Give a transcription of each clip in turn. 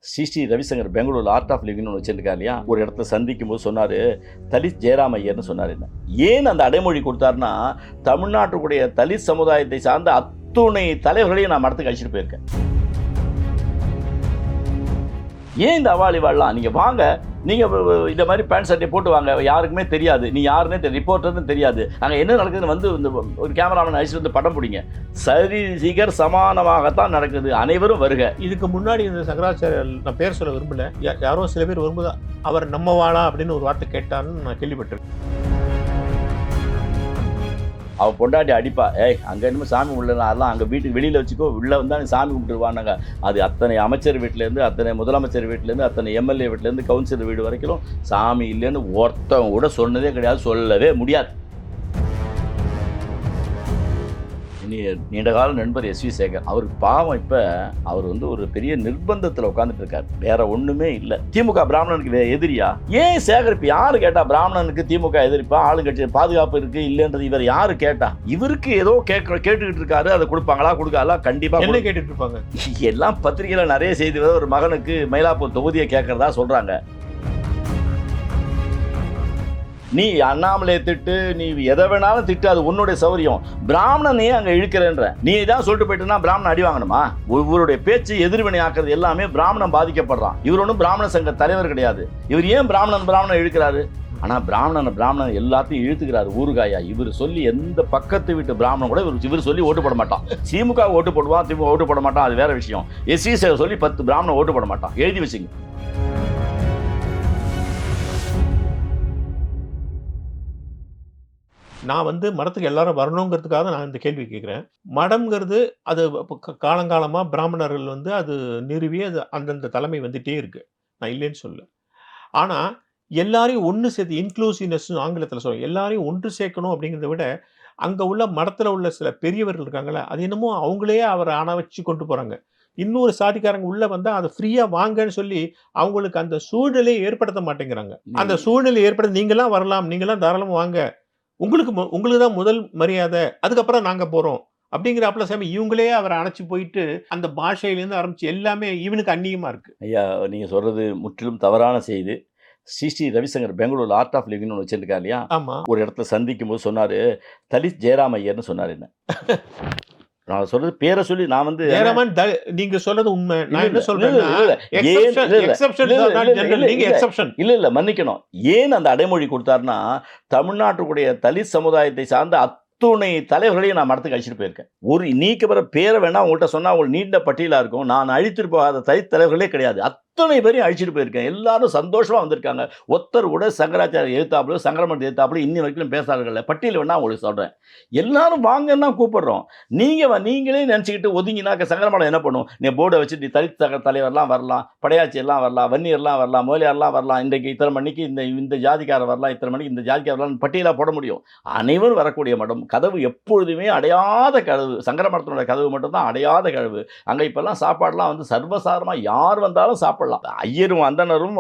Sri Ravishankar Bangalore art of லிவிங்னு ஒன்று வச்சிருக்காரு இல்லையா, ஒரு இடத்துல சந்திக்கும் போது சொன்னார், தலித் ஜெயராம் ஐயர்னு சொன்னார். என்ன ஏன் அந்த அடைமொழி கொடுத்தாருன்னா, தமிழ்நாட்டுடைய தலித் சமுதாயத்தை சார்ந்த அத்துணை தலைவர்களையும் நான் மடத்துக்கு அழைச்சிட்டு போயிருக்கேன். ஏன் இந்த அவாளி வாழலாம், நீங்கள் வாங்க, நீங்கள் இந்த மாதிரி பேண்ட் சட்டை போட்டு வாங்க, யாருக்குமே தெரியாது, நீ யாருன்னே தெரியும், ரிப்போர்ட்டர்னு தெரியாது, அங்கே என்ன நடக்குதுன்னு வந்து இந்த ஒரு கேமராமேன் அழைச்சிட்டு வந்து படம் பிடிங்க, சரி சிகர் சமானமாகத்தான் நடக்குது, அனைவரும் வருக. இதுக்கு முன்னாடி இந்த சங்கராச்சாரியர், நான் பேர் சொல்ல விரும்பல, யாரோ சில பேர் வரும்போது அவர் நம்ம வாழா அப்படின்னு ஒரு வார்த்தை கேட்டான்னு நான் கேள்விப்பட்டிருக்கேன். அவள் பொண்டாட்டி அடிப்பா, ஏய் அங்கே என்னமோ சாமி உள்ள, அதெல்லாம் அங்கே வீட்டுக்கு வெளியில் வச்சுக்கோ, உள்ளே வந்தால் சாமி கும்பிட்டுருவானாங்க. அது அத்தனை அமைச்சர் வீட்டிலேருந்து, அத்தனை முதலமைச்சர் வீட்டிலேருந்து, அத்தனை எம்எல்ஏ வீட்டிலேருந்து, கவுன்சிலர் வீடு வரைக்கும் சாமி இல்லைன்னு ஒருத்தவங்க கூட சொன்னதே கிடையாது, சொல்லவே முடியாது. நீண்ட கால நண்பர் எஸ் வி சேகர், அவருக்கு பாவம் இப்போ அவர் வந்து ஒரு பெரிய நிர்பந்தத்தில் உட்காந்துட்டு இருக்கார், வேற ஒன்றுமே இல்லை. திமுக பிராமணனுக்கு எதிரியா? ஏன் சேகர் இப்போ யாரு கேட்டா பிராமணனுக்கு திமுக எதிர்ப்பா, ஆளுங்கட்சி பாதுகாப்பு இருக்கு இல்லைன்றது இவர் யாரு கேட்டா? இவருக்கு ஏதோ கேட்டுக்கிட்டு இருக்காரு, அதை கொடுப்பாங்களா கொடுக்காங்களா? கண்டிப்பா என்ன கேட்டுட்டு இருப்பாங்க. எல்லாம் பத்திரிகையில் நிறைய செய்தி, ஒரு மகனுக்கு மயிலாப்பூர் தொகுதியை கேட்கறதா சொல்றாங்க. நீ அண்ணாமலையை திட்டு, நீ எதை வேணாலும் திட்டு, அது உன்னுடைய சௌரியம். பிராமணனையே அங்கே இழுக்கிறேன்ற நீ தான் சொல்லிட்டு போயிட்டுனா பிராமணன் அடி வாங்கணுமா? ஒவ்வொருடைய பேச்சு எதிர்வினை ஆக்குறது எல்லாமே பிராமணன் பாதிக்கப்படுறான். இவர் ஒன்றும் பிராமண சங்க தலைவர் கிடையாது. இவர் ஏன் பிராமணன் இழுக்கிறாரு? ஆனால் பிராமணன் எல்லாத்தையும் இழுத்துக்கிறாரு ஊறுகாயா. இவர் சொல்லி எந்த பக்கத்து வீட்டு பிராமணன் கூட இவர் சொல்லி ஓட்டு போட மாட்டான். திமுக ஓட்டு போடுவான், திமுக ஓட்டு போட மாட்டான், அது வேற விஷயம். எஸ்சி சொல்லி 10 பிராமணன் ஓட்டு போட மாட்டான், எழுதி வச்சுங்க. நான் வந்து மடத்துக்கு எல்லாரும் வரணுங்கிறதுக்காக நான் இந்த கேள்வி கேட்குறேன். மடம்ங்கிறது அது காலங்காலமாக பிராமணர்கள் வந்து அது நிறுவி அது அந்தந்த தலைமை வந்துகிட்டே இருக்கு, நான் இல்லைன்னு சொல்ல. ஆனால் எல்லாரையும் ஒன்று சேர்த்து, இன்க்ளூசிவ்னஸ் ஆங்கிலத்தில் சொல்லுவோம், எல்லாரையும் ஒன்று சேர்க்கணும் அப்படிங்கிறத விட அங்கே உள்ள மடத்தில் உள்ள சில பெரியவர்கள் இருக்காங்களே, அது என்னமோ அவங்களே அவரை அணை வச்சு கொண்டு போகிறாங்க. இன்னொரு சாதிக்காரங்க உள்ளே வந்தால் அதை ஃப்ரீயாக வாங்கன்னு சொல்லி அவங்களுக்கு அந்த சூழ்நிலையை ஏற்படுத்த மாட்டேங்கிறாங்க. அந்த சூழ்நிலை ஏற்படுத்த நீங்களாம் வரலாம், நீங்களாம் தாராளமாக வாங்க, உங்களுக்கு தான் முதல் மரியாதை, அதுக்கப்புறம் நாங்கள் போகிறோம் அப்படிங்கிறாப்புல சாமி இவங்களே அவரை அணைச்சி போயிட்டு அந்த பாஷையிலேருந்து ஆரம்பித்து எல்லாமே இவனுக்கு அந்நியமாக இருக்குது. ஐயா, நீங்கள் சொல்கிறது முற்றிலும் தவறான செய்தி. ஸ்ரீ ரவிசங்கர் பெங்களூர் ஆர்ட் ஆஃப் லிவிங்னு ஒன்று வச்சிருக்காரு இல்லையா, ஆமாம், ஒரு இடத்துல சந்திக்கும் போது சொன்னார், தலித் ஜெயராம் ஐயர்னு சொன்னார். என்ன நான் சொல்றது பேரை சொல்லி நான் வந்து நீங்க சொல்றது உண்மை, நான் என்ன சொல்றேன், இல்ல மன்னிக்கணும். ஏன் அந்த அடைமொழி கொடுத்தாருன்னா, தமிழ்நாட்டுடைய தலித் சமுதாயத்தை சார்ந்த அத்துணை தலைவர்களையும் நான் மடத்துக்கு அழைச்சிட்டு போயிருக்கேன். ஒரு நீக்க பிற பேரை வேணா உங்கள்கிட்ட சொன்னா உங்களுக்கு நீண்ட பட்டியலா இருக்கும். நான் அழித்துட்டு போகாத தலித் தலைவர்களே கிடையாது, அத்தனை பேரையும் அழிச்சிட்டு போயிருக்கேன். எல்லாரும் சந்தோஷமா வந்திருக்காங்க. ஒருத்தர் கூட சங்கராச்சாரிய எழுத்தாப்புல, சங்கரமணி எழுத்தாப்புல இன்னி வரைக்கும் பேசார்கள். பட்டியல் வேணா உங்களுக்கு சொல்றேன். எல்லாரும் வாங்கன்னா கூப்பிடுறோம். நீங்களே நினைச்சுக்கிட்டு ஒதுங்கினாக்க சங்கரமணம் என்ன பண்ணும்? நீ போர்டை வச்சு நீ தலித் தலைவர்லாம் வரலாம், படையாச்சி எல்லாம் வரலாம், வன்னியர்லாம் வரலாம், மோலியார்லாம் வரலாம், இன்றைக்கு இத்தனை மணிக்கு இந்த ஜாதிக்காரர் வரலாம், இத்தனை மணிக்கு இந்த ஜாதிக்காரர் வரலாம், பட்டியலாக போட முடியும். அனைவரும் வரக்கூடிய மடம். கதவு எப்பொழுதுமே அடையாத கதவு. சங்கரமடத்தினுடைய கதவு மட்டும்தான் அடையாத கதவு. அங்கே இப்பெல்லாம் சாப்பாடுலாம் வந்து சர்வசாரமாக யார் வந்தாலும் சாப்பிடலாம். ஐயரும் அந்தனரும்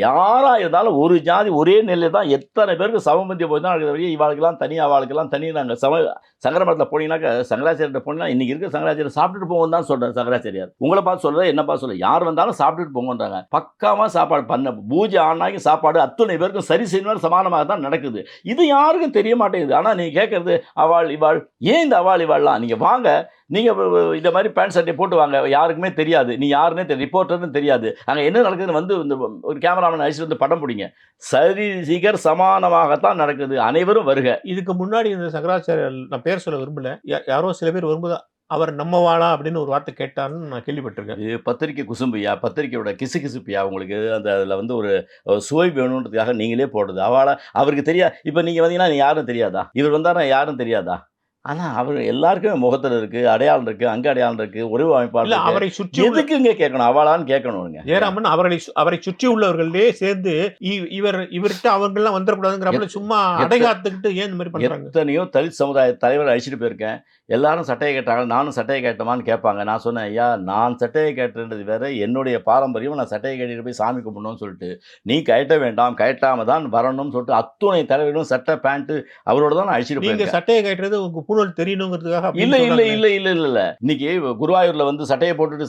யாரா இருந்தாலும் ஒரு ஜாதி ஒரே நெல்லை தான். எத்தனை பேருக்கு சமபந்திய போய் தான் நடக்குது வழியே. இவாளுக்கெல்லாம் தனி, அவளுக்கெல்லாம் தனி. நாங்கள் சங்கரமடத்தில் போனீங்கன்னாக்க, சங்கராச்சாரியர்கிட்ட போனீங்கன்னா இன்னைக்கு இருக்க சங்கராச்சாரியர் சாப்பிட்டுட்டு போவோம் தான் சொல்கிறேன். சங்கராச்சாரியார் உங்களை பார்த்து சொல்கிறேன், என்ன பார்த்து சொல்ல, யார் வந்தாலும் சாப்பிட்டுட்டு போங்கன்றாங்க. பக்காவாக சாப்பாடு பண்ண பூஜை ஆனாக்கி சாப்பாடு அத்துணை பேருக்கும் சரி செய்யணும் சமானமாக தான் நடக்குது. இது யாருக்கும் தெரிய மாட்டேங்குது. ஆனால் நீங்கள் கேட்குறது அவாள் இவாள், ஏன் இந்த அவாள் இவாள்லாம்? நீங்கள் வாங்க, நீங்கள் இந்த மாதிரி பேண்ட் சட்டை போட்டு வாங்க, யாருக்குமே தெரியாது, நீ யாருன்னே தெரியும், ரிப்போர்ட்டர்னு தெரியாது, அங்கே என்ன நடக்குதுன்னு வந்து இந்த ஒரு கேமராமேன் அழைச்சிட்டு வந்து படம் பிடிங்க, சரி சிகர் சமானமாகத்தான் நடக்குது, அனைவரும் வருக. இதுக்கு முன்னாடி இந்த சங்கராச்சாரியர், நான் பேர் சொல்ல விரும்பல, யாரோ சில பேர் வரும்போது அவர் நம்ம வாழா அப்படின்னு ஒரு வார்த்தை கேட்டான்னு நான் கேள்விப்பட்டிருக்கேன். இது பத்திரிக்கை குசும்பியா, பத்திரிக்கையோட கிசுபியா உங்களுக்கு அதில் வந்து ஒரு சுவை வேணுன்றதுக்காக நீங்களே போடுறது. அவருக்கு தெரியாது. இப்போ நீங்கள் வந்தீங்கன்னா நீ யாரும் தெரியாதா? இவர் வந்தாரா யாரும் தெரியாதா? ஆனால் அவர் எல்லாருக்குமே முகத்தில் இருக்குது, அடையாளம் இருக்குது, அங்கே அடையாளம் இருக்குது, உறவு அமைப்பாளர். அவரை சுற்றி எதுக்குங்க கேட்கணும்? அவளான்னு கேட்கணுங்க. ஜெயராமன் அவரை சுற்றி உள்ளவர்களே சேர்ந்து இவர்கிட்ட அவங்கெல்லாம் வந்துடக்கூடாதுங்கிற சும்மா அடைகாத்துக்கிட்டு ஏன் இந்த மாதிரி பண்ணுறாங்க? எத்தனையோ தலித் சமுதாய தலைவர் அழைச்சிட்டு போயிருக்கேன். எல்லாரும் சட்டையை கேட்டாங்க, நானும் சட்டையை கேட்டோமான்னு கேட்பாங்க. நான் சொன்னேன், ஐயா நான் சட்டையை கேட்டுன்றது வேற, என்னுடைய பாரம்பரியம், நான் சட்டையை கேட்டுட்டு போய் சாமி கும்பிடணும்னு சொல்லிட்டு, நீ கட்ட வேண்டாம், கட்டாம தான் வரணும்னு சொல்லிட்டு அத்துணை தலைவர்களும் சட்டை பேண்ட்டு அவரோட தான் நான் அழைச்சிட்டு போயிருக்கேன். சட்டையை கட்டுறது உங்க பூணூல் தெரியணுங்கிறதுக்காக இல்ல அப்படின்னு இல்ல சொல்றாங்களே. இல்ல இல்ல இல்ல இல்ல இன்னைக்கு குருவாயூர்ல வந்து சட்டையை போட்டுட்டு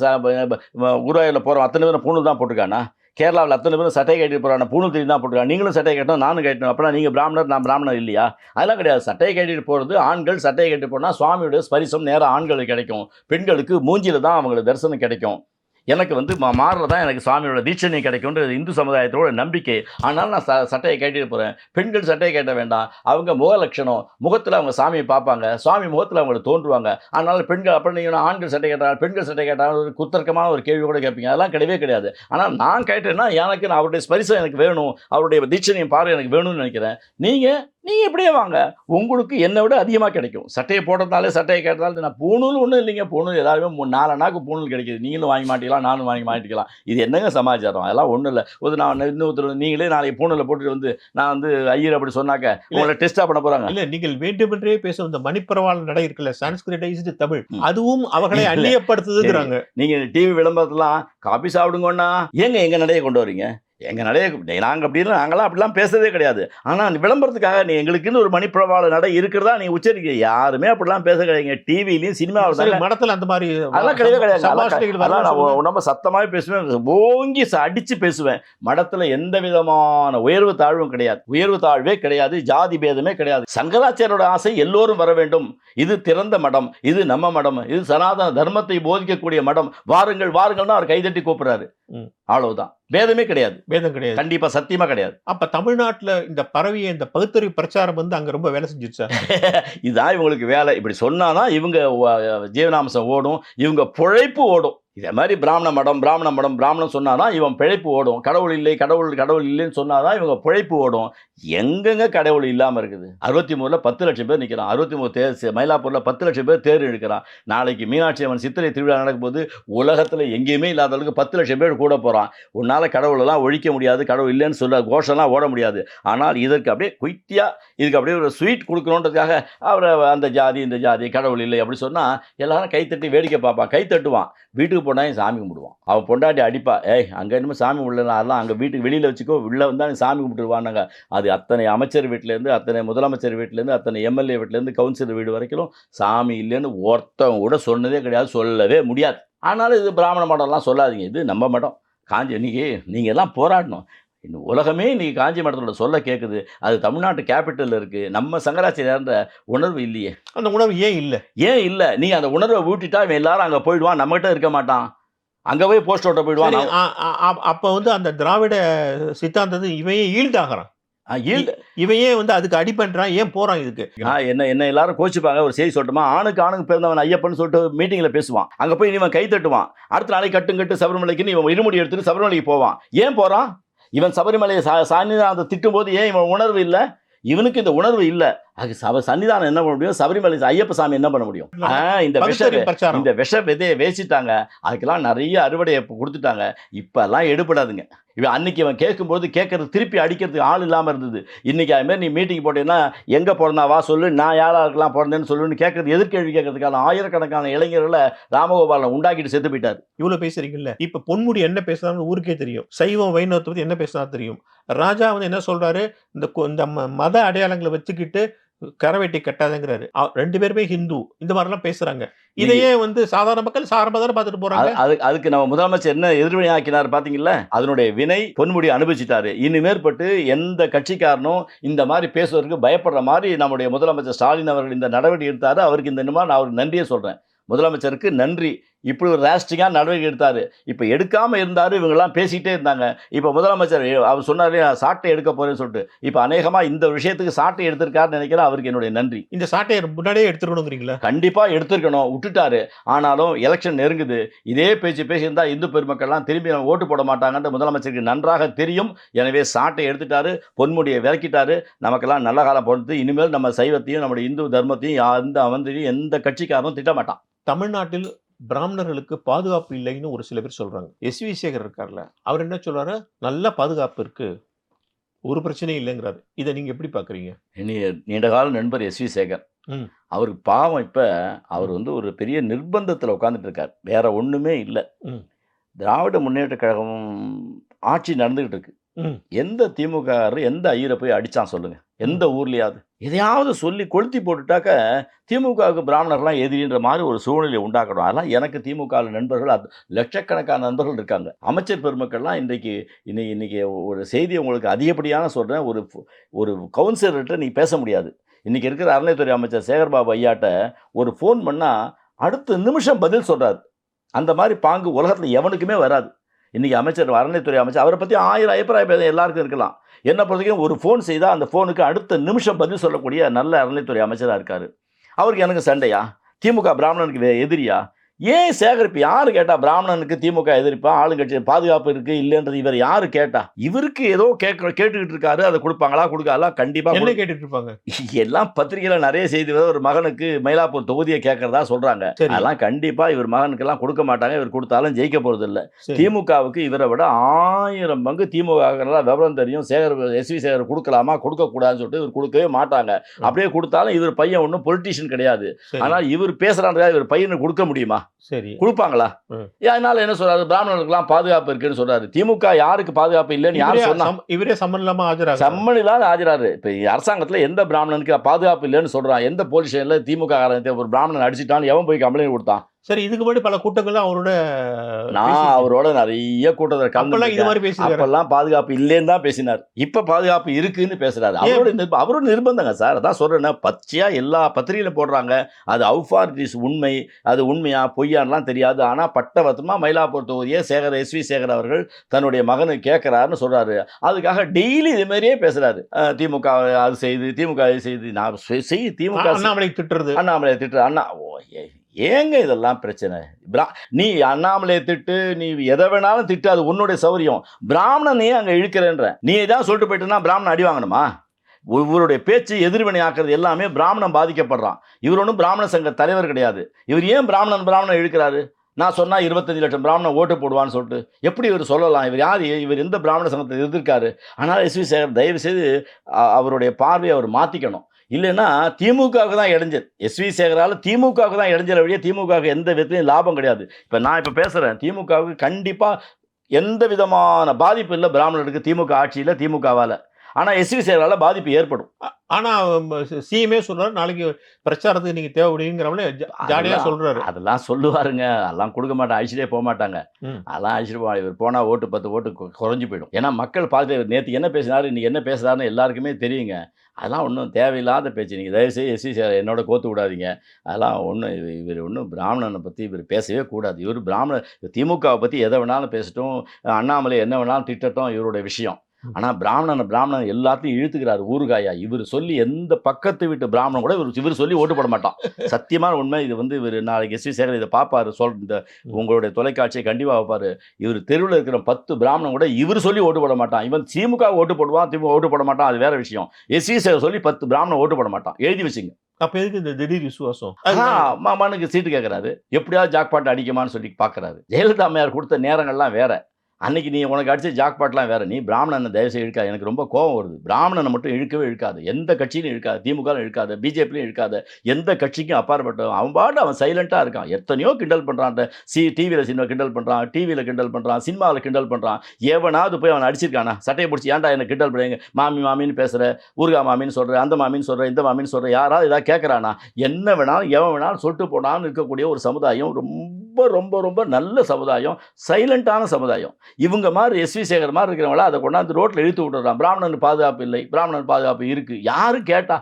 குருவாயூர்ல போறோம் அத்தனை பேரும் பூணூல் தான் போட்டிருக்கானா? கேரளாவில் அத்தனை பேரும் சட்டை கட்டிட்டு போறாங்க, பூணூல் தெரியும் தான் போட்டிருக்காங்க. நீங்களும் சட்டையை கட்டணும், நானும் கட்டணும். அப்படின்னா நீங்க பிராமணர், நான் பிராமணர் இல்லையா? அதெல்லாம் கிடையாது. சட்டையை கட்டிட்டு போறது ஆண்கள். சட்டையை கட்டிட்டு போனா சுவாமியுடைய ஸ்பரிசம் நேரா ஆண்களுக்கு கிடைக்கும். பெண்களுக்கு மூஞ்சில தான் அவங்களுக்கு தரிசனம் கிடைக்கும். எனக்கு வந்து மாறல தான் எனக்கு சுவாமியோட தீட்சணை கிடைக்கும்ன்றது இந்து சமுதாயத்தோட நம்பிக்கை. ஆனாலும் நான் சட்டையை கட்டிட்டு போகிறேன். பெண்கள் சட்டையை கட்ட வேண்டாம். அவங்க முக லட்சணம், முகத்தில் அவங்க சாமியை பார்ப்பாங்க, சுவாமி முகத்தில் அவங்களுக்கு தோன்றுவாங்க. அதனால பெண்கள் அப்புறம் நீங்கள் ஆண்கள் சட்டை கேட்டாங்க, பெண்கள் சட்டை கேட்டாங்க, ஒரு குத்தர்க்கமான ஒரு கேள்வி கூட கேட்பீங்க. அதெல்லாம் கிடையவே கிடையாது. ஆனால் நான் கேட்டேன்னா எனக்கு நான் அவருடைய ஸ்பரிசம் எனக்கு வேணும், அவருடைய தீட்சணையும் பார்வை எனக்கு வேணும்னு நினைக்கிறேன். நீங்கள் இப்படியே வாங்க, உங்களுக்கு என்னை விட அதிகமாக கிடைக்கும். சட்டையை போட்டதாலே சட்டையை கேட்டதால நான் பூணூல் ஒன்றும் இல்லைங்க. பூணூல் எல்லாருமே 4 அண்ணாக்கு பூணூல் கிடைக்கிது. நீங்களும் வாங்கி மாட்டிக்கலாம், நானும் வாங்கி மாட்டிக்கலாம். இது என்னங்க சமாச்சாரம்? அதெல்லாம் ஒன்றும் இல்லை. நான் இன்னொருத்தர் நீங்களே நாளைக்கு பூணூலை போட்டுட்டு வந்து நான் வந்து ஐயர் அப்படி சொன்னாக்க உங்களை டெஸ்ட்டாக பண்ண போகிறாங்க. இல்ல, நீங்கள் வேண்டுமென்றே பேசும் இந்த மணிப்பரவாள நடை இருக்குல்ல, சான்ஸ்கிரிட்டைஸ்டு தமிழ், அதுவும் அவர்களை அந்நியப்படுத்துதுங்கிறாங்க. நீங்கள் டிவி விளம்பரத்துலாம் காபி சாப்பிடுங்கன்னா ஏங்க எங்கள் நடையை கொண்டு வரீங்க? எங்கள் நடைய நாங்கள் அப்படின்னு நாங்களாம் அப்படிலாம் பேசுறதே கிடையாது. ஆனால் விளம்பரத்துக்காக நீ எங்களுக்குன்னு ஒரு மணிப்பிரவாள நடை இருக்கிறதா நீ உச்சரிக்க. யாருமே அப்படிலாம் பேச கிடையாதுங்க. டிவிலையும் சினிமாவில் மடத்தில் அந்த மாதிரி அதெல்லாம் கிடையவே கிடையாது. சபாஷணைகள் அதான் நான் நம்ம சத்தமாகவே பேசுவேன், ஓங்கி அடித்து பேசுவேன். மடத்தில் எந்த விதமான உயர்வு தாழ்வும் கிடையாது. உயர்வு தாழ்வே கிடையாது, ஜாதி பேதமே கிடையாது. சங்கராச்சாரியோட ஆசை எல்லோரும் வர வேண்டும். இது திறந்த மடம், இது நம்ம மடம், இது சனாதன தர்மத்தை போதிக்கக்கூடிய மடம். வாருங்கள் வாருங்கள் தான் அவர் கைதட்டி கூப்பிடுறாரு. அவ்வளவுதான். பேதமே கிடையாது. பேதம் கிடையாது. கண்டிப்பா சத்தியமா கிடையாது. அப்ப தமிழ்நாட்டுல இந்த பரவிய இந்த பகுத்தறிவு பிரச்சாரம் வந்து அங்க ரொம்ப வேலை செஞ்சுச்சு சார். இதுதான் இவங்களுக்கு வேலை. இப்படி சொன்னாதான் இவங்க ஜீவனாம்சம் ஓடும், இவங்க பிழைப்பு ஓடும். இதே மாதிரி பிராமண மடம் பிராமணம் சொன்னாதான் இவன் பிழைப்பு ஓடும். கடவுள் இல்லை கடவுள் இல்லைன்னு சொன்னாதான் இவங்க பிழைப்பு ஓடும். எங்கெங்க கடவுள் இல்லாமல் இருக்குது? 63ல் 10 லட்சம் பேர் நிற்கிறான். 63 தேர் மயிலாப்பூரில் 10 லட்சம் பேர் தேர் எடுக்கிறான். நாளைக்கு மீனாட்சி அம்மன் சித்திரை திருவிழா நடக்கும்போது உலகத்தில் எங்கேயுமே இல்லாத அளவுக்கு 10 லட்சம் பேர் கூட போகிறான். உன்னால் கடவுளெல்லாம் ஒழிக்க முடியாது, கடவுள் இல்லைன்னு சொல்ல கோஷம்லாம் ஓட முடியாது. ஆனால் இதற்கு அப்படியே குயித்தியாக இதுக்கு அப்படியே ஒரு ஸ்வீட் கொடுக்கணுன்றதுக்காக அவரை அந்த ஜாதி இந்த ஜாதி கடவுள் இல்லை அப்படி சொன்னால் எல்லாரும் கைத்தட்டி வேடிக்கை பார்ப்பான், கை தட்டுவான். வீட்டுக்கு போனால் சாமி கும்பிடுவான். அவன் பொண்டாட்டி அடிப்பா, அங்கே என்னமோ சாமி உள்ளனா அதெல்லாம் அங்கே வீட்டுக்கு வெளியில் வச்சுக்கோ, உள்ளே வந்தால் நீ சாமி கும்பிட்டுருவானாங்க. அது அத்தனை அமைச்சர் வீட்டிலேருந்து, அத்தனை முதலமைச்சர் வீட்டிலேருந்து, அத்தனை எம்எல்ஏ வீட்டிலேருந்து, கவுன்சிலர் வீடு வரைக்கும் சாமி இல்லைன்னு ஒருத்தவங்க கூட சொன்னதே கிடையாது, சொல்லவே முடியாது. ஆனாலும் இது பிராமண மடம்லாம் சொல்லாதீங்க, இது நம்ம மடம். காஞ்சி இன்னைக்கு நீங்கள் எல்லாம் போராடணும். இன்னும் உலகமே இன்றைக்கி காஞ்சி மடத்தோட சொல்ல கேட்குது. அது தமிழ்நாட்டு கேபிட்டலில் இருக்குது. நம்ம சங்கராச்சாரியார்ன்ற உணர்வு இல்லையே. அந்த உணர்வு ஏன் இல்லை? நீங்கள் அந்த உணர்வை ஊட்டிட்டா இவன் எல்லாரும் அங்கே போயிடுவான், நம்மகிட்ட இருக்க மாட்டான். அங்கே போய் போஸ்ட் ஓட்ட போயிடுவான். அப்போ வந்து அந்த திராவிட சித்தாந்தத்தை இவையே ஈல்டாகிறான். இவையே வந்து அதுக்கு அடி பண்றான். ஏன் போறான் இதுக்கு? என்ன எல்லாரும் கோச்சிப்பாங்க. ஒரு செய்தி சொல்லட்டுமா? ஆணுக்கு பிறந்தவன் ஐயப்பன் சொல்லிட்டு மீட்டிங்கில் பேசுவான். அங்கே போய் இவன் கை தட்டுவான். அடுத்த நாளைக்கு கட்டு சபரிமலைக்குன்னு இவன் இருமுடி எடுத்துட்டு சபரிமலைக்கு போவான். ஏன் போகிறான்? இவன் சபரிமலையை சன்னிதானத்தை திட்டும் போது ஏன் இவன் உணர்வு இல்லை? இவனுக்கு இந்த உணர்வு இல்லை. அது சன்னிதானம் என்ன பண்ண முடியும்? சபரிமலை ஐயப்ப சாமி என்ன பண்ண முடியும்? இந்த விஷ விதையை வேசிட்டாங்க. அதுக்கெல்லாம் நிறைய அறுவடையை கொடுத்துட்டாங்க. இப்பெல்லாம் எடுபடாதுங்க. இவன் அன்னைக்கு இவன் கேட்கும்போது கேட்கறது திருப்பி அடிக்கிறதுக்கு ஆள் இல்லாமல் இருந்தது. இன்னைக்கு அதுமாதிரி நீ மீட்டிங் போட்டேன்னா எங்கே பிறந்தா வா சொல்லு, நான் யாராருக்கெல்லாம் பிறந்தேன்னு சொல்லுன்னு கேட்கறது, எதிர்கேள்வி கேட்கறதுக்கான ஆயிரக்கணக்கான இளைஞர்களை ராமகோபாலன் உண்டாக்கிட்டு செத்து போயிட்டார். இவ்வளோ பேசுறீங்கல்ல, இப்போ பொன்முடி என்ன பேசுறான்னு ஊருக்கே தெரியும். சைவம் வைணவத்தை பற்றி என்ன பேசுறா தெரியும். ராஜா வந்து என்ன சொல்றாரு? இந்த மத அடையாளங்களை வச்சுக்கிட்டு கரவேட்டி கட்டாதங்கிறாரு. 2 பேருமே ஹிந்து, இந்த மாதிரிலாம் பேசுறாங்க. இதையே வந்து சாதாரண மக்கள் சாரம்பதான பார்த்துட்டு போறாங்க. அதுக்கு நம்ம முதலமைச்சர் என்ன எதிர்வினை ஆக்கினார் பாத்தீங்களா? அதனுடைய வினை பொன்முடி அனுபவிச்சிட்டாரு. இனிமேற்பட்டு எந்த கட்சிக்காரனும் இந்த மாதிரி பேசுவதற்கு பயப்படுற மாதிரி நம்முடைய முதலமைச்சர் ஸ்டாலின் அவர்கள் இந்த நடவடிக்கை எடுத்தாரு. அவருக்கு இந்த நிமிடம் நான் அவருக்கு நன்றியே சொல்றேன். முதலமைச்சருக்கு நன்றி. இப்படி ஒரு ராஷ்டிரிங்காக நடவடிக்கை எடுத்தார். இப்போ எடுக்காமல் இருந்தார். இவங்கெல்லாம் பேசிக்கிட்டே இருந்தாங்க. இப்போ முதலமைச்சர் அவர் சொன்னார் சாட்டை எடுக்க போகிறேன்னு சொல்லிட்டு. இப்போ அநேகமாக இந்த விஷயத்துக்கு சாட்டை எடுத்திருக்காருன்னு நினைக்கிறேன். அவருக்கு என்னுடைய நன்றி. இந்த சாட்டையை முன்னாடியே எடுத்துருக்கணுங்கிறீங்களா? கண்டிப்பாக எடுத்துருக்கணும். விட்டுட்டாரு. ஆனாலும் எலெக்ஷன் நெருங்குது. இதே பேசியிருந்தால் இந்து பெருமக்கள்லாம் திரும்பி நம்ம ஓட்டு போட மாட்டாங்கன்ற முதலமைச்சருக்கு நன்றாக தெரியும். எனவே சாட்டை எடுத்துட்டாரு, பொன்முடியை விறக்கிட்டாரு. நமக்கெல்லாம் நல்ல காலம் பொறுத்து இனிமேல் நம்ம சைவத்தையும் நம்முடைய இந்து தர்மத்தையும் எந்த கட்சிக்காரனும் திட்டமாட்டான். தமிழ்நாட்டில் பிராமணர்களுக்கு பாதுகாப்பு இல்லைன்னு ஒரு சில பேர் சொல்றாங்க. எஸ்வி சேகர் இருக்கார்ல, அவர் என்ன சொல்றாரு? நல்ல பாதுகாப்பு இருக்கு, ஒரு பிரச்சனையும் இல்லைங்கிறாரு. இதை நீங்க எப்படி பாக்குறீங்க? நீண்ட கால நண்பர் எஸ்வி சேகர். அவருக்கு பாவம் இப்ப அவர் வந்து ஒரு பெரிய நிர்பந்தத்தில் உட்கார்ந்துட்டு இருக்கார். வேற ஒண்ணுமே இல்லை. திராவிட முன்னேற்ற கழகம் ஆட்சி நடந்துகிட்டு இருக்கு. எந்த திமுக எந்த ஐயரை போய் அடிச்சான் சொல்லுங்க? எந்த ஊர்லயாவது எதையாவது சொல்லி கொளுத்தி போட்டுட்டாக்க திமுகவுக்கு பிராமணர்லாம் எதிரின்ற மாதிரி ஒரு சூழ்நிலை உண்டாக்கணும். அதெல்லாம் எனக்கு திமுக நண்பர்கள் லட்சக்கணக்கான நண்பர்கள் இருக்காங்க. அமைச்சர் பெருமக்கள்லாம் இன்னைக்கு இன்னைக்கு ஒரு செய்தி உங்களுக்கு அதிகப்படியான சொல்றேன். ஒரு கவுன்சிலர்கிட்ட நீ பேச முடியாது. இன்னைக்கு இருக்கிற அறநிலைத்துறை அமைச்சர் சேகர்பாபு ஐயாட்ட ஒரு ஃபோன் பண்ணா அடுத்த நிமிஷம் பதில் சொல்றாரு. அந்த மாதிரி பாங்கு உலகத்துல எவனுக்குமே வராது. இன்னைக்கு அமைச்சர் அறநிலைத்துறை அமைச்சர் அவரை பத்தி 1000 அபிப்பிராய பேதம் எல்லாருக்கும் இருக்கலாம். என்ன பொறுத்தவரைக்கும் ஒரு ஃபோன் செய்தா அந்த ஃபோனுக்கு அடுத்த நிமிஷம் பதில் சொல்லக்கூடிய நல்ல அறநிலைத்துறை அமைச்சரா இருக்காரு. அவருக்கு எனக்கு சண்டையா? திமுக பிராமணனுக்கு எதிரியா? ஏன் சேகரிப்பு? யாரு கேட்டா பிராமணனுக்கு திமுக எதிர்ப்பா? ஆளுங்கட்சி பாதுகாப்பு இருக்கு இல்லைன்றது இவர் யாரு கேட்டா? இவருக்கு ஏதோ கேட்டுக்கிட்டு இருக்காரு. அதை கொடுப்பாங்களா கொடுக்கலாம் கண்டிப்பா என்ன கேட்டுட்டு இருப்பாங்க? எல்லாம் பத்திரிகையில நிறைய செய்தி ஒரு மகனுக்கு மயிலாப்பூர் தொகுதியை கேட்கறதா சொல்றாங்க. சரி. அதெல்லாம் கண்டிப்பா இவர் மகனுக்கு எல்லாம் கொடுக்க மாட்டாங்க. இவர் கொடுத்தாலும் ஜெயிக்க போறது இல்ல. சரி. திமுகவுக்கு இவரை விட 1000 பங்கு திமுக விவரம் தெரியும். எஸ்வி சேகர் கொடுக்கலாமா கொடுக்க கூடாதுன்னு சொல்லிட்டு இவர் கொடுக்கவே மாட்டாங்க. அப்படியே கொடுத்தாலும் இவர் பையன் ஒன்றும் பொலிட்டீஷியன் கிடையாது. சரி. ஆனா இவர் பேசுறாங்க இவர் பையனுக்கு கொடுக்க முடியுமா? சரி. கொடுப்பாங்களா? அதனால என்ன சொல்றாரு? பிராமணர்களுக்கெல்லாம் பாதுகாப்பு இருக்குன்னு சொல்றாரு. திமுக யாருக்கு பாதுகாப்பு இல்லைன்னு யாரு சொன்னா? இவரே சம்மன் இல்லாம ஆஜராக சம்மன் இல்லாத ஆஜராரு. இப்ப அரசாங்கத்துல எந்த பிராமணனுக்கு பாதுகாப்பு இல்லைன்னு சொல்றான்? எந்த போலீஸ் ஸ்டேஷன்ல திமுக ஒரு பிராமணன் அடிச்சுட்டான்னு எவன் போய் கம்ப்ளைண்ட் கொடுத்தான்? சரி, இதுக்கு முன்னாடி பல கூட்டங்கள்ல அவரோட நான் அவரோட நிறைய கூட்டத்தில் அப்பெல்லாம் இது மாதிரி பேசினார். அப்பெல்லாம் பாதுகாப்பு இல்லைன்னு தான் பேசினார். இப்ப பாதுகாப்பு இருக்குன்னு பேசுறாரு. அவரோட நிர்பந்தங்க சார். அதான் சொல்றேன், பச்சையா எல்லா பத்திரிகையிலும் போடுறாங்க. அது அவுஃபார் இஸ் உண்மை, அது உண்மையா பொய்யான்லாம் தெரியாது. ஆனா பட்டவத்தமா மயிலாப்பூர் தொகுதியை எஸ்வி சேகர் அவர்கள் தன்னுடைய மகனுக்கு கேட்கிறாருன்னு சொல்றாரு. அதுக்காக டெய்லி இது மாதிரியே பேசுறாரு. திமுக அது செய்து, திமுக அது செய்து, நான் திமுக அண்ணாமலை திட்டுறது, அண்ணாமலை திட்டு அண்ணா ஏங்க இதெல்லாம் பிரச்சனை? நீ அண்ணாமலையை திட்டு, நீ எதை வேணாலும் திட்டு, அது உன்னுடைய சௌரியம். பிராமணனையே அங்கே இழுக்கிறேன்ற நீ ஏதாவது சொல்லிட்டு போயிட்டுனா பிராமணன் அடி வாங்கணுமா? இவருடைய பேச்சு எதிர்வினை ஆக்குறது எல்லாமே பிராமணன் பாதிக்கப்படுறான். இவர் ஒன்றும் பிராமண சங்க தலைவர் கிடையாது. இவர் ஏன் பிராமணன் இழுக்கிறாரு? நான் சொன்னால் 25 லட்சம் பிராமணன் ஓட்டு போடுவான்னு சொல்லிட்டு எப்படி இவர் சொல்லலாம்? இவர் யார்? இவர் எந்த பிராமண சங்கத்தை எதிர்க்காரு? ஆனால் எஸ்வி சேகர் தயவு செய்து அவருடைய பார்வையை அவர் மாற்றிக்கணும். இல்லைன்னா திமுகவுக்கு தான் இடைஞ்சல். எஸ்வி சேகரால் திமுகவுக்கு தான் இடைஞ்சல் வழியே திமுகவுக்கு எந்த விதத்துலையும் லாபம் கிடையாது. நான் இப்போ பேசுகிறேன், திமுகவுக்கு கண்டிப்பாக எந்த விதமான பாதிப்பு இல்லை பிராமணருக்கு திமுக ஆட்சியில் திமுகவால். ஆனால் எஸ்வி சேகரால் பாதிப்பு ஏற்படும். ஆனால் சிஎம்ஏ சொல்கிறார் நாளைக்கு பிரச்சாரத்துக்கு நீங்கள் தேவைப்படுங்கிறவங்களே ஜாலியாக சொல்கிறாரு. அதெல்லாம் சொல்லுவாருங்க. அதெல்லாம் கொடுக்க மாட்டாங்க, அழிச்சிட்டே போக மாட்டாங்க. அதெல்லாம் அழிச்சிட்டு போவாங்க. இவர் போனால் ஓட்டு 10 ஓட்டு குறைஞ்சி போயிடும். ஏன்னா மக்கள் பார்த்து நேற்று என்ன பேசினாரு, இன்னைக்கு என்ன பேசுகிறாருன்னு எல்லாருக்குமே தெரியுங்க. அதெல்லாம் ஒன்றும் தேவையில்லாத பேச்சு. நீங்கள் தயவுசெய்து எஸ்வி சேகர் என்னோட கோத்து விடாதீங்க. அதெல்லாம் ஒன்றும் இவர் ஒன்றும் பிராமணனை பற்றி இவர் பேசவே கூடாது. இவர் திமுகவை பற்றி எதை வேணாலும் பேசட்டும், அண்ணாமலை என்ன வேணாலும் திட்டட்டும், இவருடைய விஷயம். ஆனால் பிராமணன் எல்லாத்தையும் இழுத்துக்கிறாரு ஊறுகாயா. இவர் சொல்லி எந்த பக்கத்து வீட்டு பிராமணன் கூட இவர் சொல்லி ஓட்டு போட மாட்டான். சத்தியமான உண்மை. இது இவர் நாளைக்கு எஸ்வி சேகர் இதை பார்ப்பாரு, இந்த உங்களுடைய தொலைக்காட்சியை கண்டிப்பாக வைப்பாரு. இவர் தெருவில் இருக்கிற 10 பிராமணன் கூட இவர் சொல்லி ஓட்டு போட மாட்டான். இவன் திமுக ஓட்டு போடுவான், திமுக ஓட்டு போட மாட்டான், அது வேற விஷயம். எஸ்வி சேகர் சொல்லி 10 பிராமணன் ஓட்டு போட மாட்டான். எழுதி வச்சுங்க. அப்போ எதுக்கு இந்த திடீர் விசுவாசம்? மாமானுக்கு சீட்டு கேட்கறாரு, எப்படியாவது ஜாக்பாட் அடிக்குமான்னு சொல்லி பார்க்கறாரு. ஜெயலலிதா அம்மையார் கொடுத்த நேரங்கள்லாம் வேற. அன்னைக்கு நீ உனக்கு அடிச்ச ஜாக்பாட்லாம் வேற. நீ பிராமணனை தயவுசெய்து இழுக்காது. எனக்கு ரொம்ப கோபம் வருது. பிராமணனை மட்டும் இழுக்கவே இழுக்காது. எந்த கட்சியிலும் இழுக்காது. திமுகலும் இழுக்காது, பிஜேபியும் இழுக்காது. எந்த கட்சிக்கும் அப்பாற்பட்டவன். அவன் பாட்டு அவன் சைலண்டாக இருக்கான். எத்தனையோ கிண்டல் பண்ணுறான். டிவியில் சினிமா கிண்டல் பண்ணுறான், டிவியில் கிண்டல் பண்ணுறான், சினிமாவில் கிண்டல் பண்ணுறான். எவனாவது போய் அவன் அடிச்சிருக்கானா? சட்டையை பிடிச்சி ஏன்டா என்ன கிண்டல் பண்ணுறீங்க, மாமின்னு பேசுகிற, ஊர்கா மாமின்னு சொல்கிற, அந்த மாமின்னு சொல்கிற, இந்த மாமின்னு சொல்கிற, யாராவது ஏதாவது கேட்குறானா? என்ன வேணாலும் எவன் வேணாலும் சொல்லிட்டு போனான்னு இருக்கக்கூடிய ஒரு சமுதாயம். ரொம்ப ரொம்ப ரொம்ப நல்ல சமுதாயம், சைலண்டான சமுதாயம். இவங்க மாதிரி எஸ்வி சேகர் மாதிரி இருக்கிறவங்கள அதை கொண்டாந்து ரோட்டில் இழுத்து விட்டுறான். பிராமணன் பாதுகாப்பு இல்லை, பிராமணன் பாதுகாப்பு இருக்கு. யாரு கேட்டா?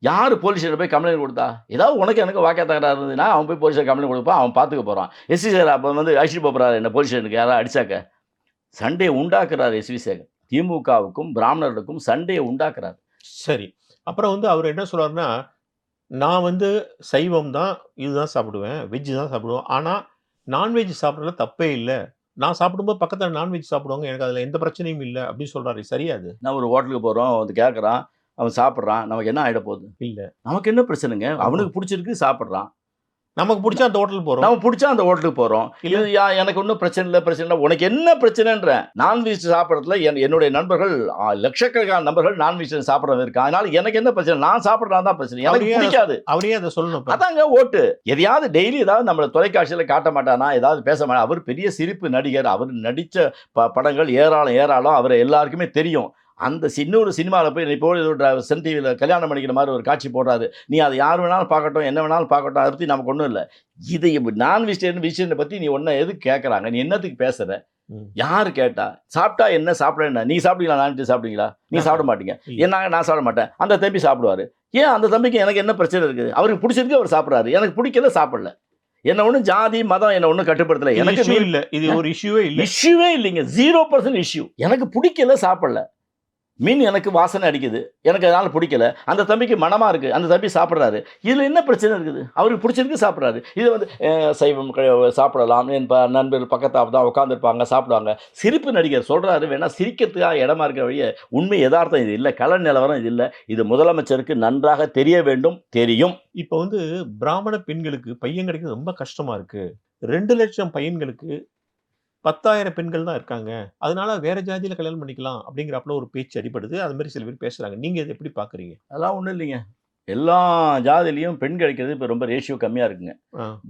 யார் போலீஸில் போய் கம்ப்ளைண்ட் கொடுத்தா? ஏதாவது உனக்கு எனக்கு வாக்கிய தகராறு இருந்ததுன்னா அவன் போய் போலீஸில் கம்ப்ளைண்ட் கொடுப்பான், அவன் பார்த்துக்க போகிறான். எஸ்வி சேகர் அப்போ அழிச்சிட்டு போகிறாரு என்ன போலீஸ் ஸ்டேஷனுக்கு யாராவது அடிச்சாக்க? சண்டையை உண்டாக்குறாரு எஸ்வி சேகர். திமுகவுக்கும் பிராமணர்களுக்கும் சண்டையை உண்டாக்குறாரு. சரி, அப்புறம் அவர் என்ன சொல்றாருன்னா, நான் சைவம் தான், இதுதான் சாப்பிடுவேன், வெஜ் தான் சாப்பிடுவேன். ஆனால் நான்வெஜ் சாப்பிட்றதுல தப்பே இல்லை. நான் சாப்பிடும்போது பக்கத்தில் நான்வெஜ் சாப்பிடுவாங்க, எனக்கு அதில் எந்த பிரச்சனையும் இல்லை அப்படின்னு சொல்கிறாரு. சரியா? அது நான் ஒரு ஹோட்டலுக்கு போகிறோம், கேட்குறான், அவன் சாப்பிட்றான், நமக்கு என்ன ஆகிட போகுது? இல்லை, நமக்கு என்ன பிரச்சனைங்க? அவனுக்கு பிடிச்சிருக்கு சாப்பிட்றான். நமக்கு பிடிச்சா அந்த ஹோட்டலுக்கு போகிறோம், நம்ம பிடிச்சா அந்த ஹோட்டலுக்கு போகிறோம். இல்லை எனக்கு ஒன்றும் பிரச்சனை இல்லை. உனக்கு என்ன பிரச்சனைன்ற? நான்வெஜ் சாப்பிட்றதுல என்னுடைய நண்பர்கள் லட்சக்கணக்கான நண்பர்கள் நான்வெஜ் சாப்பிட்றது இருக்கா. அதனால எனக்கு என்ன பிரச்சனை? நான் சாப்பிட்றான் தான் பிரச்சனை, எனக்கு பிடிக்காது. அவரே அதை சொல்லணும். அதாங்க ஓட்டு. எதையாவது டெய்லி ஏதாவது நம்மளை தொலைக்காட்சியில் காட்ட மாட்டானா, ஏதாவது பேச மாட்டா. அவர் பெரிய சிரிப்பு நடிகர். அவர் நடித்த படங்கள் ஏராளம். அவரை எல்லாருக்குமே தெரியும். அந்த இன்னொரு சினிமாவில் போய் இப்போ சன் டிவியில் கல்யாணம் பண்ணிக்கிற மாதிரி ஒரு காட்சி போடுறாரு. நீ அதை யார் வேணாலும் பார்க்கட்டும், என்ன வேணாலும் பார்க்கட்டும், அதை பற்றி நமக்கு ஒன்றும் இல்லை. இதை நான் வெஜிடேரியனை பற்றி நீ ஒன்றை எதுக்கு கேட்குறாங்க? நீ என்னத்துக்கு பேசுகிற? யார் கேட்டா? சாப்பிட்டா என்ன, சாப்பிட என்ன? நீ சாப்பிட்டீங்களா? நான் சாப்பிட்டீங்களா? நீ சாப்பிட மாட்டீங்க. ஏன்னாங்க நான் சாப்பிட மாட்டேன். அந்த தம்பி சாப்பிடுவாரு. ஏன் அந்த தம்பிக்கு எனக்கு என்ன பிரச்சனை இருக்குது? அவருக்கு பிடிச்சிருக்கு, அவர் சாப்பிட்றாரு. எனக்கு பிடிக்கல, சாப்பிடல. என்ன ஒன்றும் ஜாதி மதம் என்ன ஒன்றும் கட்டுப்படுத்தலை. எனக்கு இல்லை, இது ஒரு இஷ்யூவே இல்லை. இஷ்யூவே இல்லைங்க. 0% இஷ்யூ. எனக்கு பிடிக்கல, சாப்பிடல. மீன் எனக்கு வாசனை அடிக்குது, எனக்கு அதனால் பிடிக்கல. அந்த தம்பிக்கு மனமாக இருக்குது, அந்த தம்பி சாப்பிட்றாரு. இதில் என்ன பிரச்சனை இருக்குது? அவருக்கு பிடிச்சிருக்கு, சாப்பிட்றாரு. இது வந்து சைவம் சாப்பிடலாம், என் நண்பர்கள் பக்கத்தாப்பு தான் உட்காந்துருப்பாங்க, சாப்பிடுவாங்க. சிரிப்பு நடிகர் சொல்கிறாரு, வேணால் சிரிக்கிறதுக்காக இடமா இருக்கிற வழியை உண்மை யதார்த்தம் இது இல்லை, கலர் நிலவரம் இது இல்லை. இது முதலமைச்சருக்கு நன்றாக தெரிய வேண்டும், தெரியும். இப்போ வந்து பிராமண பெண்களுக்கு பையன் கிடைக்கிறது ரொம்ப கஷ்டமாக இருக்குது. 2 லட்சம் பையன்களுக்கு 10,000 பெண்கள் தான் இருக்காங்க, அதனால வேற ஜாதியில் கல்யாணம் பண்ணிக்கலாம் அப்படிங்கிறப்பல ஒரு பேச்சு அடிபடுது. அது மாதிரி சில பேர் பேசுகிறாங்க. நீங்கள் இதை எப்படி பார்க்குறீங்க? அதெல்லாம் ஒன்றும் இல்லைங்க. எல்லா ஜாதிலையும் பெண் கிடைக்கிறது இப்போ ரொம்ப ரேஷியோ கம்மியாக இருக்குங்க.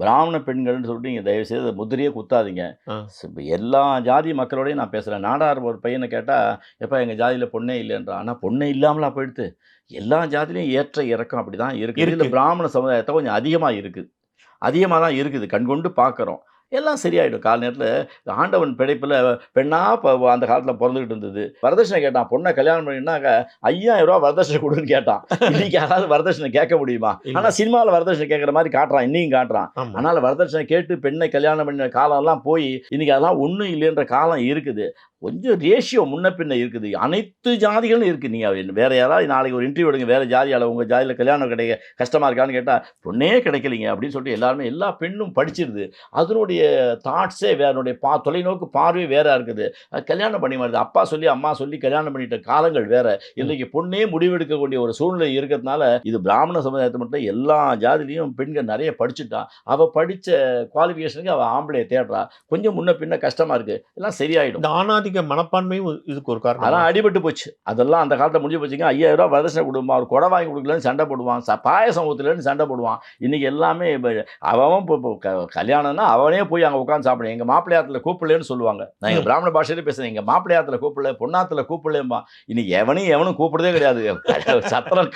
பிராமண பெண்கள்னு சொல்லிட்டு நீங்கள் தயவுசெய்து முதிரையே குத்தாதீங்க. எல்லா ஜாதி மக்களோடையும் நான் பேசுகிறேன். நாடார் ஒரு பையனை கேட்டால், எப்போ எங்கள் ஜாதியில் பொண்ணே இல்லைன்றான். ஆனால் பொண்ணே இல்லாமலா போயிடுது? எல்லா ஜாதிலையும் ஏற்ற இறக்கம் அப்படி தான் இருக்குது. இதில் பிராமண சமுதாயத்தை கொஞ்சம் அதிகமாக இருக்குது, அதிகமாக தான் இருக்குது, கண்கொண்டு பார்க்குறோம். எல்லாம் சரியாயிடும். கால நேரத்தில் ஆண்டவன் பிழைப்பில் பெண்ணாக அந்த காலத்தில் பிறந்துக்கிட்டு இருந்தது. வரதட்சணை கேட்டான். பொண்ணை கல்யாணம் பண்ணினாக்க 5,000 ரூபா வரதட்சணை கொடுன்னு கேட்டான். இன்னைக்கு யாராவது வரதட்சணை கேட்க முடியுமா? ஆனால் சினிமாவில் வரதட்சணை கேட்குற மாதிரி காட்டுறான், இன்னையும் காட்டுறான். ஆனால் வரதட்சணை கேட்டு பெண்ணை கல்யாணம் பண்ணின காலம்லாம் போய் இன்னைக்கு அதெல்லாம் ஒன்றும் இல்லைன்ற காலம் இருக்குது. கொஞ்சம் ரேஷியோ முன்ன பின்ன இருக்குது. அனைத்து ஜாதிகளும் இருக்குது. நீங்கள் வேறு யாராவது நாளைக்கு ஒரு இன்டர்வியூ எடுங்க, வேறு ஜாதியால் உங்கள் ஜாதியில் கல்யாணம் கிடைக்க கஷ்டமாக இருக்கான்னு கேட்டால் பொண்ணே கிடைக்கலிங்க அப்படின்னு சொல்லிட்டு எல்லாருமே, எல்லா பெண்ணும் படிச்சிருது. அதனுடைய தாட்ஸே வேறனுடைய தொலைநோக்கு பார்வை வேற இருக்குது. கல்யாணம் பண்ணி வருது, அப்பா சொல்லி அம்மா சொல்லி கல்யாணம் பண்ணிட்ட காலங்கள் வேற. இன்றைக்கு பொண்ணே முடிவெடுக்கக்கூடிய ஒரு சூழ்நிலை இருக்கிறதுனால இது பிராமண சமுதாயத்தை மட்டும் எல்லா ஜாதிலையும் பெண்கள் நிறைய படிச்சுட்டா. அவள் படித்த குவாலிஃபிகேஷனுக்கு அவள் ஆம்பளையை தேடுறா. கொஞ்சம் முன்ன பின்ன கஷ்டமாக இருக்குது. எல்லாம் சரியாயிடும். ஆணாதிக்க மனப்பான்மையும் இதுக்கு ஒரு காரணம். அதான் அடிபட்டு போச்சு. அதெல்லாம் அந்த காலத்தில் முடிஞ்சு போச்சுங்க. 5,000 ரூபா வரதட்சணை கொடுமா, ஒரு கொடை வாங்கி கொடுக்கலன்னு சண்டை போடுவான், பாயசம் ஊற்றுலன்னு சண்டை போடுவான். இன்றைக்கி எல்லாமே அவன் இப்போ கல்யாணம்னா அவனே போய் அங்கே உட்காந்து சாப்பிடுவேன். எங்கள் மாப்பிள்ளையாத்தில் கூப்பிடலன்னு சொல்லுவாங்க. நான் எங்கள் பிராமண பாஷையிலே பேசுகிறேன். எங்கள் மாப்பிள்ளையாத்தில் கூப்பிடல, பொண்ணாத்தில் கூப்பிடலேம்பா. இன்னைக்கு எவனும் கூப்பிடுறதே கிடையாது. சத்திரம்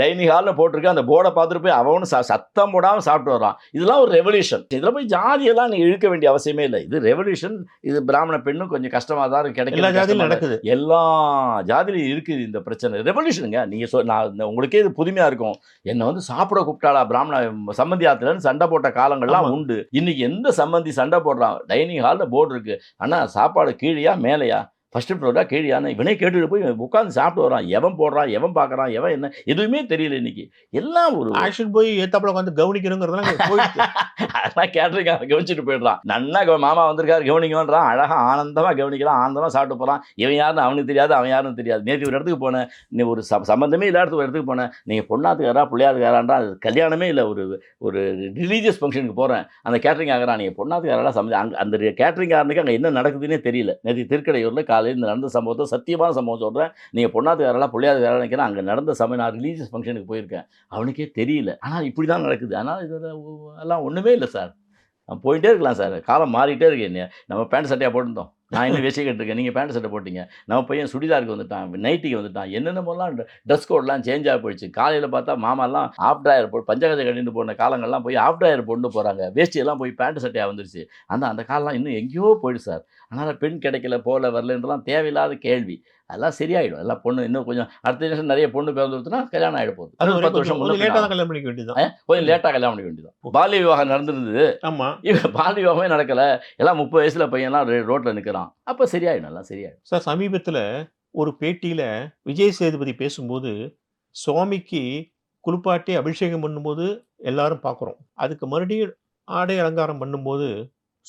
டைனிங் ஹாலில் போட்டிருக்க அந்த போர்டை பார்த்துட்டு போய் அவனும் சத்தம் போடாமல் சாப்பிட்டு வரான். இதெல்லாம் ஒரு ரெவல்யூஷன். இதில் போய் ஜாதியெல்லாம் நீங்கள் இழுக்க வேண்டிய அவசியமே இல்லை. இது ரெவல்யூஷன். இது பிராமண பெண்ணும் கொஞ்சம் கஷ்டமாக தான் நடக்குது. எல்லா ஜாதியிலும் இருக்குது இந்த பிரச்சனை. ரெவல்யூஷனுங்க. நீங்கள் நான் உங்களுக்கே இது புதுமையாக இருக்கும். என்னை வந்து சாப்பிட கூப்பிட்டாளா பிராமண சம்பந்தியாத்துலன்னு சண்டை போட்ட காலங்கள்லாம் உண்டு. இன்னைக்கு எந்த சம்பந்தி சண்டை போடுறான்? டைனிங் ஹாலில் போர்டு இருக்கு, ஆனால் சாப்பாடு கீழேயா மேலையா, ஃபஸ்ட்டு ஃப்ளோரா கீழேயான, இவனே கேட்டுட்டு போய் உட்காந்து சாப்பிட்டு வரான். எவன் போடுறான், எவன் பார்க்குறான், எவன் என்ன எதுவுமே தெரியல. இன்னைக்கு எல்லாம் ஒரு ஆக்ஷன் போய் ஏத்தாப்புல உட்காந்து கவனிக்கணுங்கிறதுலாம் அதெல்லாம் கேட்டரிங் கவனிச்சுட்டு போயிடுறான். நன்னா மாமா வந்திருக்காரு கவனிக்கணுன்றான். அழகாக ஆனந்தமாக கவனிக்கலாம், ஆனந்தமாக சாப்பிட்டு போகிறான். இவன் யாருன்னு அவனுக்கு தெரியாது, அவன் யாருன்னு தெரியாது. நேற்று ஒரு இடத்துக்கு போனேன், நீ ஒரு சம்மந்தமே இல்லாத ஒரு இடத்துக்கு போனேன். நீங்கள் பொண்ணாத்துக்காரா பிள்ளையாத்துக்காரான்றா, அது கல்யாணமே இல்லை, ஒரு ரிலீஜியஸ் ஃபங்க்ஷனுக்கு போகிறேன். அந்த கேட்டரிங் ஆகிறான். நீங்கள் பொண்ணாத்துக்காரா அங்கே அந்த கேட்டரிங் ஆகிறதுக்கு அங்கே என்ன நடக்குதுன்னே தெரியல. நேற்று திருக்கடையூரில் காலையில் நடந்த சம்பவத்தை, சத்தியமான சம்பவம் சொல்கிறேன். நீங்கள் பொண்ணாத்துக்காரெல்லாம் பிள்ளையாத்துக்காரெல்லாம் நினைக்கிறேன். அங்கே நடந்த சமயம் நான் ரிலீஜியஸ் ஃபங்க்ஷனுக்கு போயிருக்கேன். அவனுக்கே தெரியல. ஆனால் இப்படி தான் நடக்குது. ஆனால் இதில் எல்லாம் ஒன்றுமே இல்லை சார். போயிட்டே இருக்கலாம் சார். காலம் மாறிட்டே இருக்கு. நம்ம பேண்ட் சட்டையாக போட்டுருந்தோம், நான் இன்னும் வேஷ்டி கட்டிருக்கேன், நீங்கள் பேண்ட் சட்டை போட்டிங்க. நம்ம பையன் சுடிதாருக்கு வந்துட்டான், நைட்டிக்கு வந்துட்டான், என்னென்னமோலாம் ட்ரெஸ் கோட்லாம் சேஞ்ச் ஆகி போயிடுச்சு. காலையில் பார்த்தா மாமாலாம் ஆஃப் ட்ராயர் போட்டு பஞ்சகஜ கட்டிட்டு போன காலங்கள்லாம் போய் ஆஃப் ட்ராயர் போட்டு போகிறாங்க. வேஷ்டியெல்லாம் போய் பேண்ட் சட்டையாக வந்துருச்சு. அந்த காலம்லாம் இன்னும் எங்கேயோ போயிடுச்சு சார். அதனால் பெண் கிடைக்கல, போகல, வரலன்றலாம் தேவையில்லாத கேள்வி. அதெல்லாம் சரியாயிடும். எல்லாம் பொண்ணு இன்னும் கொஞ்சம் அடுத்த வருஷம் நிறைய பொண்ணு பிறந்துருச்சுன்னா கல்யாணம் ஆகிட போகுது. 10 வருஷம் லேட்டாக கல்யாணம் பண்ணிக்க வேண்டியதான், கொஞ்சம் லேட்டாக கல்யாணம் பண்ணிக்க வேண்டியதான். பால்ய விவாகம் நடந்துருந்தது. ஆமாம், இப்போ பால்ய விவாகமே நடக்கலை. எல்லாம் 30 வயசில் பையன்லாம் ரோட்டில் நிற்கிறான். அப்போ சரியாயிடும், எல்லாம் சரியாயிடும் சார். சமீபத்தில் ஒரு பேட்டியில் விஜய் சேதுபதி பேசும்போது, சுவாமிக்கு குளிப்பாட்டி அபிஷேகம் பண்ணும்போது எல்லாரும் பார்க்குறோம், அதுக்கு மறுபடியும் ஆடை அலங்காரம் பண்ணும்போது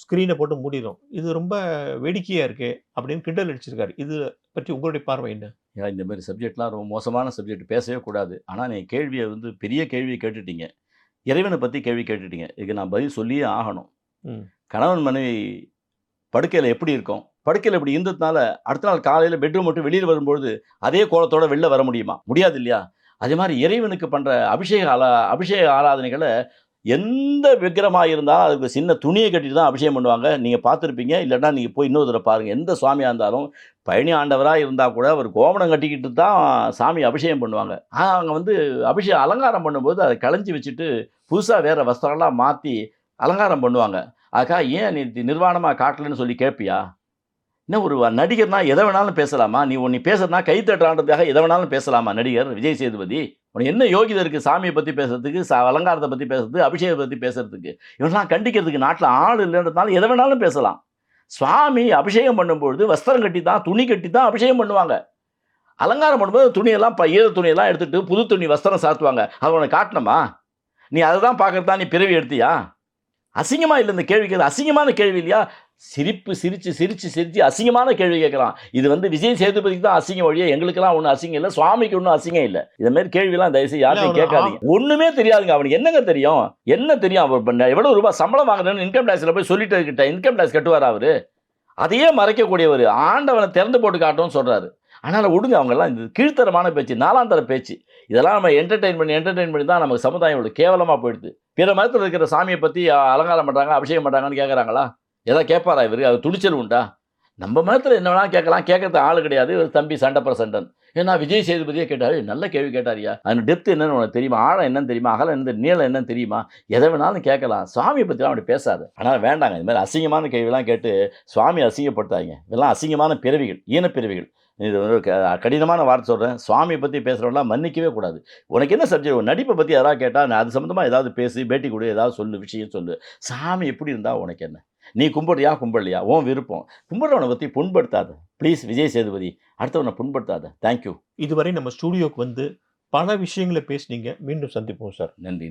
ஸ்க்ரீனை போட்டு மூடிடும், இது ரொம்ப வேடிக்கையாக இருக்கு அப்படின்னு கிண்டல் அடிச்சிருக்காரு. இது பற்றி உங்களுடைய பார்வை என்ன? இந்த மாதிரி சப்ஜெக்ட்லாம் ரொம்ப மோசமான சப்ஜெக்ட், பேசவே கூடாது. ஆனால் நீங்கள் கேள்வியை வந்து பெரிய கேள்வியை கேட்டுட்டீங்க. இறைவனை பற்றி கேள்வி கேட்டுட்டீங்க. இதுக்கு நான் பதில் சொல்லியே ஆகணும். கணவன் மனைவி படுக்கையில் எப்படி இருக்கும், படுக்கையில் இப்படி இருந்ததுனால அடுத்த நாள் காலையில் பெட்ரூம் மட்டும் வெளியில் வரும்பொழுது அதே கோலத்தோட வெளில வர முடியுமா? முடியாது இல்லையா? அதே மாதிரி இறைவனுக்கு பண்ணுற அபிஷேக ஆராதனைகளை எந்த விக்கிரமாக இருந்தாலும் அதுக்கு சின்ன துணியை கட்டிட்டு தான் அபிஷேகம் பண்ணுவாங்க. நீங்கள் பார்த்துருப்பீங்க. இல்லைன்னா நீங்கள் போய் இன்னொரு தடவை பாருங்கள். எந்த சுவாமியாக இருந்தாலும் பழனி ஆண்டவராக இருந்தால் கூட ஒரு கோவணம் கட்டிக்கிட்டு தான் சாமி அபிஷேகம் பண்ணுவாங்க. அவங்க வந்து அபிஷேகம் அலங்காரம் பண்ணும்போது அதை களைஞ்சி வச்சுட்டு புதுசாக வேறு வஸ்திரம்லாம் மாற்றி அலங்காரம் பண்ணுவாங்க. அதுக்காக ஏன் நீ நிர்வாணமாக காட்டலன்னு சொல்லி கேட்பியா? என்ன ஒரு நடிகர்னா எதை வேணாலும் பேசலாமா? நீ பேசுறதுனா கை தட்டுறான்றதுக்காக எதை வேணாலும் பேசலாமா நடிகர் விஜய் சேதுபதி? உனக்கு என்ன யோகிதை இருக்குது சாமியை பற்றி பேசுறதுக்கு, அலங்காரத்தை பற்றி பேசுறதுக்கு, அபிஷேகத்தை பற்றி பேசுறதுக்கு? இவனெல்லாம் கண்டிக்கிறதுக்கு நாட்டில் ஆள் இல்லைன்றதுனால எதை வேணாலும் பேசலாம். சுவாமி அபிஷேகம் பண்ணும்பொழுது வஸ்திரம் கட்டி தான், துணி கட்டி தான் அபிஷேகம் பண்ணுவாங்க. அலங்காரம் பண்ணும்போது துணியெல்லாம் ஈர துணியெல்லாம் எடுத்துட்டு புது துணி வஸ்திரம் சாத்துவாங்க. அதை உனக்கு காட்டணுமா? நீ அதை தான் பார்க்கறது தான் நீ பிறவி எடுத்தியா? அசிங்கமா இல்லை இந்த கேள்வி கேட்குறது? அசிங்கமான கேள்வி இல்லையா? சிரிச்சு அசிங்கமான கேள்வி கேட்குறான். இது வந்து விஜய் சேதுபதிக்கு தான் அசிங்கம் ஒழிய எங்களுக்கெல்லாம் ஒன்றும் அசிங்கம் இல்லை, சுவாமிக்கு ஒன்றும் அசிங்கம் இல்லை. இந்த மாதிரி கேள்விலாம் தயவுசெய்து யார்ட்டையும் கேட்காதீங்க. ஒன்றுமே தெரியாதுங்க அவனுக்கு. என்னங்க தெரியும்? என்ன தெரியும்? அவர் எவ்வளோ ரூபாய் சம்பளம் வாங்குறேன்னு இன்கம் டேக்ஸில் போய் சொல்லிட்டு கிட்ட இன்கம் டேக்ஸ் கட்டுவார் அவர். அதையே மறைக்கக்கூடியவர் ஆண்டவனை திறந்து போட்டு காட்டும்னு சொல்கிறாரு. அதனால் விடுங்க, அவங்கெல்லாம் இது கீழ்த்தரமான பேச்சு, நாலாந்தர பேச்சு. இதெல்லாம் நம்ம என்டர்டெயின் பண்ணி தான் நமக்கு சமுதாயம் இவ்வளோ கேவலமாக போயிடுது. பிற மதத்தில் இருக்கிற சாமியை பற்றி அலங்காரம் பண்ணுறாங்க, அபிஷேகம் பண்ணுறாங்கன்னு கேட்குறாங்களா? எதாவது கேட்பாரா இவர்? அது துணிச்சல் உண்டா? நம்ம மதத்தில் என்ன வேணாலும் கேட்கலாம், கேட்கறது ஆள் கிடையாது. ஒரு தம்பி சண்டை பிரசண்டன். ஏன்னா விஜய் சேதுபதியே கேட்டார், நல்ல கேள்வி கேட்டாரியா? அது டெப்த் என்னன்னு உனக்கு தெரியுமா? ஆழம் என்னன்னு தெரியுமா? அகலம் என்ன, நீளம் என்னன்னு தெரியுமா? எதை வேணாலும் கேட்கலாம். சுவாமியை பற்றிலாம் அப்படி பேசாது. ஆனால் வேண்டாங்க, இது மாதிரி அசிங்கமான கேள்விலாம் கேட்டு சுவாமி அசிங்கப்படுத்தாங்க. இதெல்லாம் அசிங்கமான பிறவிகள், ஈனப்பிறவிகள். இது வந்து கடினமான வார்த்தை சொல்கிறேன். சுவாமியை பற்றி பேசுகிறவங்களாம் மன்னிக்கவே கூடாது. உனக்கு என்ன சப்ஜெக்ட்? ஒரு நடிப்பை பற்றி யாராவது கேட்டால் நான் அது சம்மந்தமாக ஏதாவது பேசி பேட்டி கொடு, ஏதாவது சொல்லு, விஷயம் சொல்லு. சாமி எப்படி இருந்தால் உனக்கு என்ன? நீ கும்பிடுறியா கும்பிடலையா உன் விருப்பம். கும்பிட்றவனை பற்றி புண்படுத்தாத ப்ளீஸ் விஜய் சேதுபதி. அடுத்தவனை புண்படுத்தாத. தேங்க்யூ. இதுவரை நம்ம ஸ்டூடியோக்கு வந்து பல விஷயங்களை பேசுனீங்க. மீண்டும் சந்திப்போம் சார். நன்றி.